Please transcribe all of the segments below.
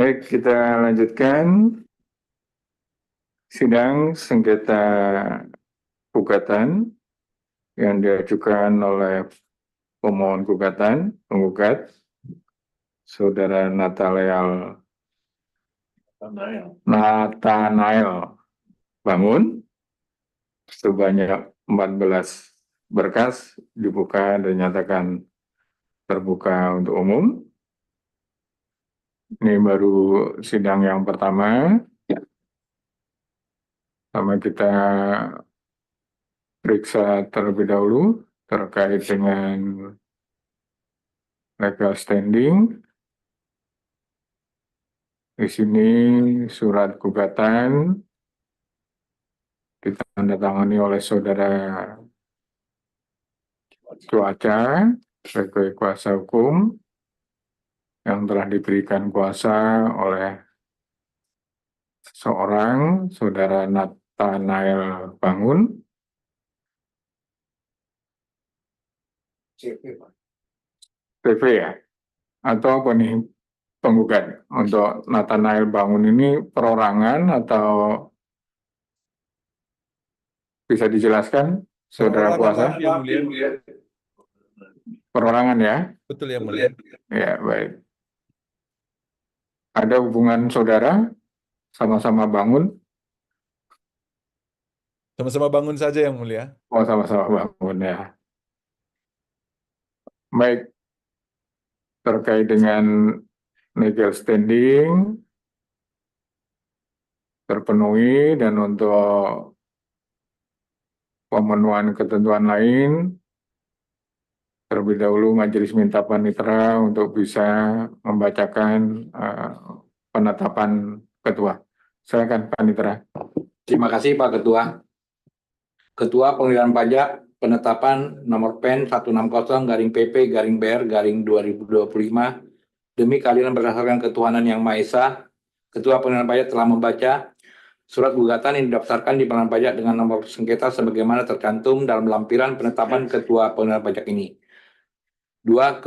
Baik, kita lanjutkan sidang sengketa gugatan yang diajukan oleh pemohon gugatan, penggugat, Saudara Nathanael Bangun, sebanyak 14 berkas dibuka dan dinyatakan terbuka untuk umum. Ini baru sidang yang pertama. Sama kita periksa terlebih dahulu terkait dengan legal standing. Di sini surat gugatan ditandatangani oleh Saudara Cuaca sebagai kuasa hukum yang telah diberikan kuasa oleh seorang Saudara Nathanael Bangun. CV ya? Atau apa nih penggugat? Untuk Nathanael Bangun ini perorangan atau bisa dijelaskan, Saudara kuasa? Yang mulia. Perorangan ya? Betul ya mulia. Ya, baik. Ada hubungan saudara? Sama-sama bangun? Sama-sama bangun saja yang mulia. Oh, sama-sama bangun ya. Baik, terkait dengan legal standing terpenuhi dan untuk pemenuhan ketentuan lain, terlebih dahulu majelis minta panitera untuk bisa membacakan penetapan ketua. Silakan panitera. Terima kasih Pak Ketua. Ketua Pengadilan Pajak penetapan nomor PEN 160-PP-BR-2025 demi keadilan berdasarkan ketuhanan yang Maha Esa. Ketua Pengadilan Pajak telah membaca surat gugatan yang didaftarkan di Pengadilan Pajak dengan nomor sengketa sebagaimana tercantum dalam lampiran penetapan Ketua Pengadilan Pajak ini. 2.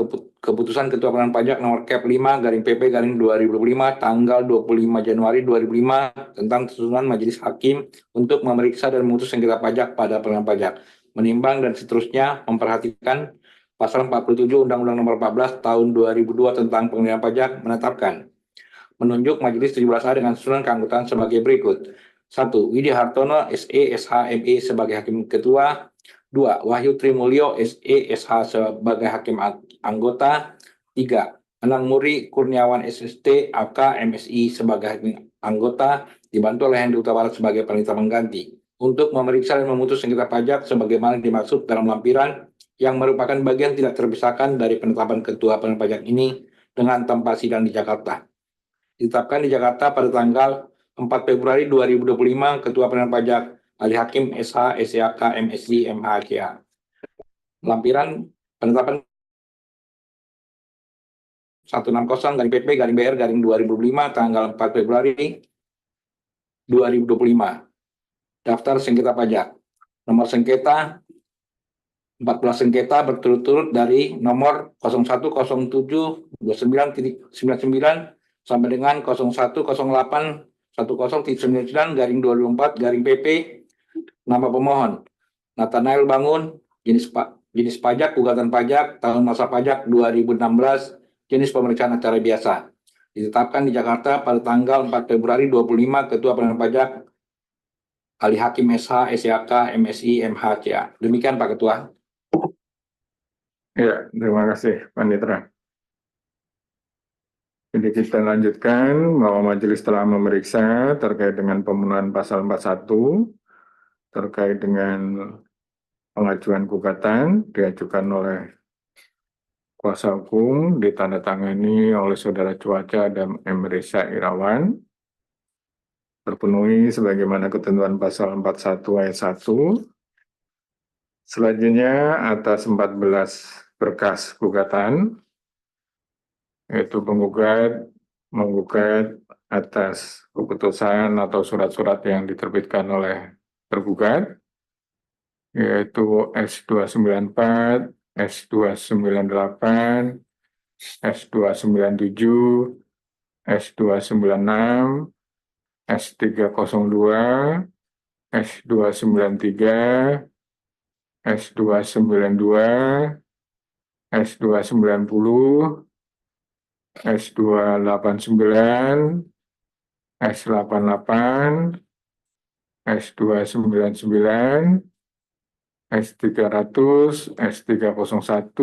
Keputusan Ketua Pengadilan Pajak nomor Cap 5-PP-2025 tanggal 25 Januari 2005 tentang susunan Majelis Hakim untuk memeriksa dan memutus sengketa pajak pada Pengadilan Pajak, menimbang dan seterusnya memperhatikan pasal 47 Undang-Undang Nomor 14 Tahun 2002 tentang Pengadilan Pajak menetapkan menunjuk Majelis 17A dengan susunan keanggotaan sebagai berikut. 1. Widi Hartono, SE, SH, ME sebagai Hakim Ketua. 2. Wahyu Trimulyo, SE, SH sebagai Hakim Anggota. 3. Anang Muri Kurniawan, SST, AK, MSI sebagai Hakim Anggota, dibantu oleh Hendy Huta Barat sebagai panitia pengganti, untuk memeriksa dan memutus sengketa pajak sebagaimana dimaksud dalam lampiran yang merupakan bagian tidak terpisahkan dari penetapan Ketua Pengadilan Pajak ini dengan tempat sidang di Jakarta. Ditetapkan di Jakarta pada tanggal 4 Februari 2025, Ketua Pengadilan Pajak Ali Hakim SH, SYK, MSI, MHKA. Lampiran penetapan 160-PP-BR-2005 tanggal 4 Februari 2025. Daftar sengketa pajak. Nomor sengketa 14 sengketa berturut-turut dari nomor 010729.99 sampai dengan 01081099/2004/PP. Nama pemohon Nathanael Bangun, jenis pajak gugatan pajak tahun masa pajak 2016, jenis pemeriksaan acara biasa. Ditetapkan di Jakarta pada tanggal 4 Februari 2025, Ketua Pengadilan Pajak Ali Hakim SH, SYK, MSI, MHCA. Demikian Pak Ketua. Ya, terima kasih panitera. Jadi kita lanjutkan bahwa majelis telah memeriksa terkait dengan pemenuhan pasal 41 terkait dengan pengajuan gugatan diajukan oleh kuasa hukum, ditandatangani oleh Saudara Cuaca dan Emrisa Irawan, terpenuhi sebagaimana ketentuan pasal 41 ayat 1. Selanjutnya atas 14 berkas gugatan, yaitu menggugat atas keputusan atau surat-surat yang diterbitkan oleh tergugat, yaitu S294, S298, S297, S296, S302, S293, S292, S290, S289, S88, S299, S300, S301,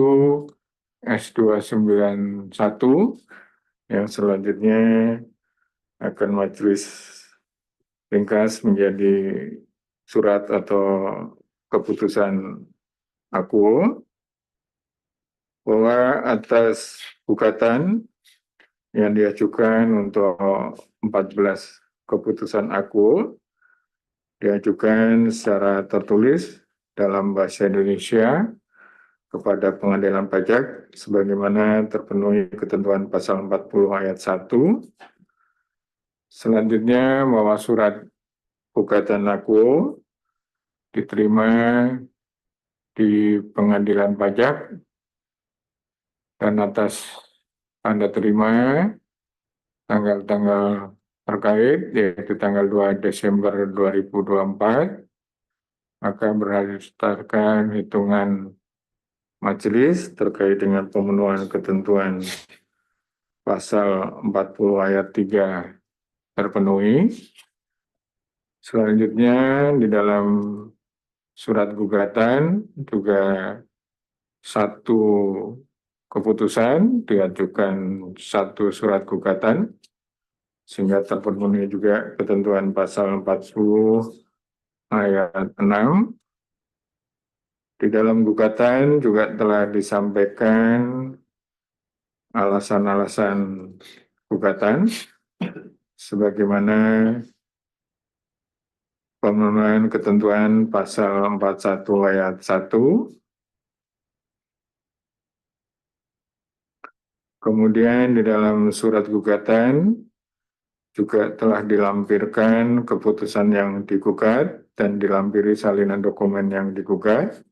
S291, yang selanjutnya akan majelis ringkas menjadi surat atau keputusan aku bahwa atas gugatan yang diajukan untuk 14 keputusan aku diajukan secara tertulis dalam bahasa Indonesia kepada Pengadilan Pajak sebagaimana terpenuhi ketentuan pasal 40 ayat 1. Selanjutnya bahwa surat gugatan aku diterima di Pengadilan Pajak dan atas tanda terima tanggal-tanggal terkait yaitu tanggal 2 Desember 2024 maka berdasarkan hitungan majelis terkait dengan pemenuhan ketentuan pasal 40 ayat 3 terpenuhi. Selanjutnya di dalam surat gugatan juga satu keputusan diajukan satu surat gugatan sehingga terpenuhi juga ketentuan pasal 40 ayat 6. Di dalam gugatan juga telah disampaikan alasan-alasan gugatan sebagaimana pemenuhan ketentuan pasal 41 ayat 1. Kemudian di dalam surat gugatan juga telah dilampirkan keputusan yang digugat dan dilampiri salinan dokumen yang digugat.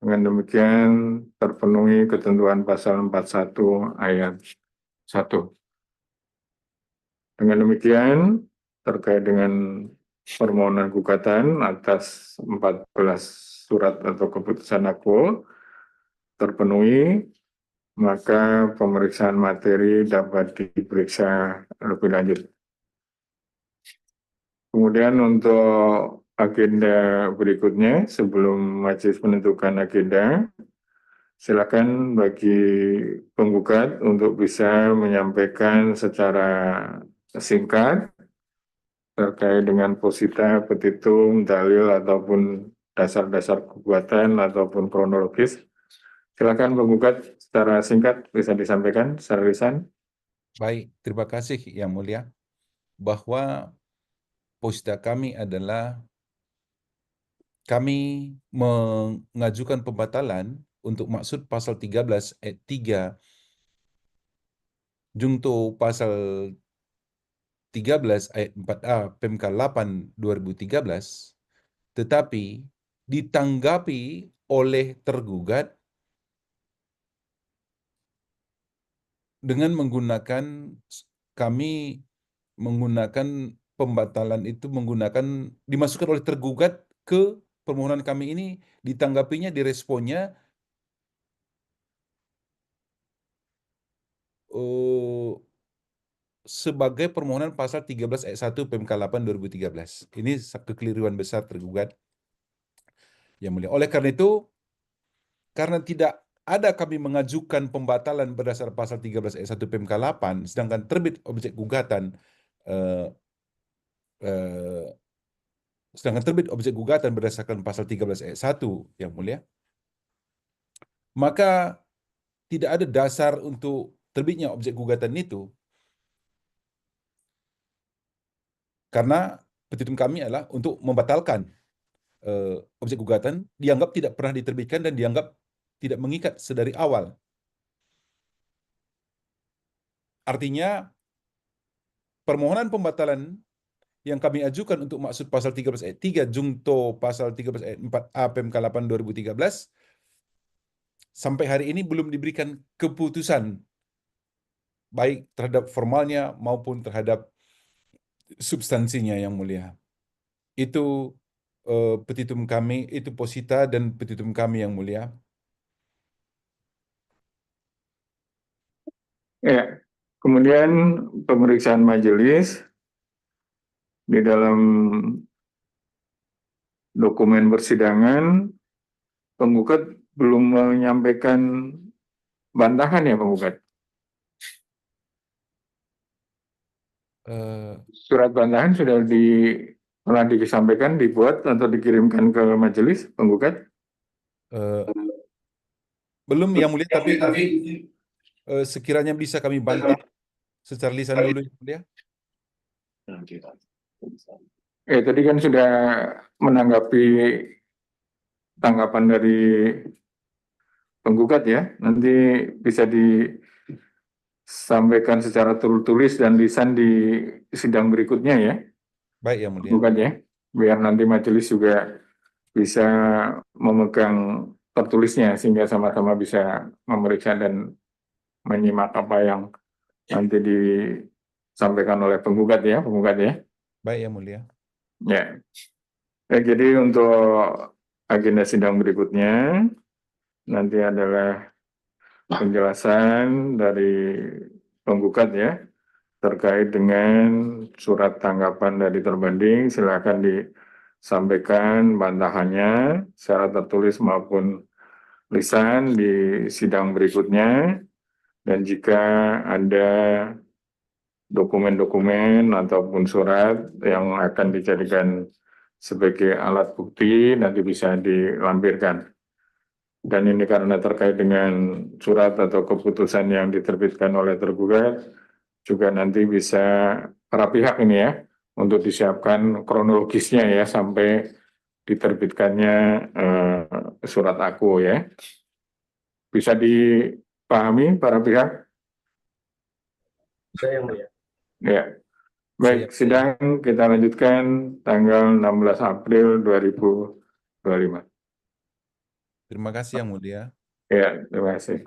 Dengan demikian terpenuhi ketentuan pasal 41 ayat 1. Dengan demikian terkait dengan permohonan gugatan atas 14 surat atau keputusan aku terpenuhi, maka pemeriksaan materi dapat diperiksa lebih lanjut. Kemudian untuk agenda berikutnya, sebelum majelis menentukan agenda, silakan bagi penggugat untuk bisa menyampaikan secara singkat terkait dengan posita, petitum, dalil, ataupun dasar-dasar gugatan ataupun kronologis. Silakan penggugat secara singkat bisa disampaikan secara lisan. Baik, terima kasih Yang Mulia. Bahwa posisi kami adalah kami mengajukan pembatalan untuk maksud pasal 13 ayat 3 junto pasal 13 ayat 4A PMK 8 2013, tetapi ditanggapi oleh tergugat dengan kami menggunakan pembatalan itu dimasukkan oleh tergugat ke permohonan kami ini, ditanggapinya, diresponnya sebagai permohonan pasal 13 ayat 1 PMK 8 2013. Ini kekeliruan besar tergugat, Yang Mulia. Oleh karena itu, karena tidak ada kami mengajukan pembatalan berdasar pasal 13 ayat 1 PMK 8, sedangkan terbit objek gugatan berdasarkan pasal 13 ayat 1, Yang Mulia, maka tidak ada dasar untuk terbitnya objek gugatan itu, karena petitum kami adalah untuk membatalkan objek gugatan dianggap tidak pernah diterbitkan dan dianggap tidak mengikat sedari awal. Artinya, permohonan pembatalan yang kami ajukan untuk maksud pasal 13 ayat 3 junto pasal 13 ayat 4A PMK 8 2013 sampai hari ini belum diberikan keputusan baik terhadap formalnya maupun terhadap substansinya, Yang Mulia. Itu petitum kami, itu posita dan petitum kami, Yang Mulia. Ya, kemudian pemeriksaan majelis di dalam dokumen persidangan, penggugat belum menyampaikan bantahan ya penggugat. Eh, Surat bantahan pernah disampaikan, dibuat atau dikirimkan ke majelis penggugat? eh, belum, Yang Mulia, tapi sekiranya bisa kami bantah secara lisan dulu, Yang Mulia. Tadi kan sudah menanggapi tanggapan dari penggugat ya. Nanti bisa disampaikan secara tertulis dan lisan di sidang berikutnya ya, Baik, Yang Mulia. penggugat ya. Biar nanti majelis juga bisa memegang tertulisnya sehingga sama-sama bisa memeriksa dan menyimak apa yang nanti disampaikan oleh penggugat ya, Baik, Yang Mulia. Ya. Jadi untuk agenda sidang berikutnya nanti adalah penjelasan dari penggugat ya terkait dengan surat tanggapan dari terbanding. Silakan disampaikan bantahannya secara tertulis maupun lisan di sidang berikutnya. Dan jika ada dokumen-dokumen ataupun surat yang akan dijadikan sebagai alat bukti nanti bisa dilampirkan. Dan ini karena terkait dengan surat atau keputusan yang diterbitkan oleh tergugat, juga nanti bisa para pihak ini ya, untuk disiapkan kronologisnya ya, sampai diterbitkannya surat aku ya. Bisa dipahami para pihak? Saya yang mulia. Ya. Baik, Siap. sidang kita lanjutkan tanggal 16 April 2025. Terima kasih, Yang Mulia. Ya, terima kasih.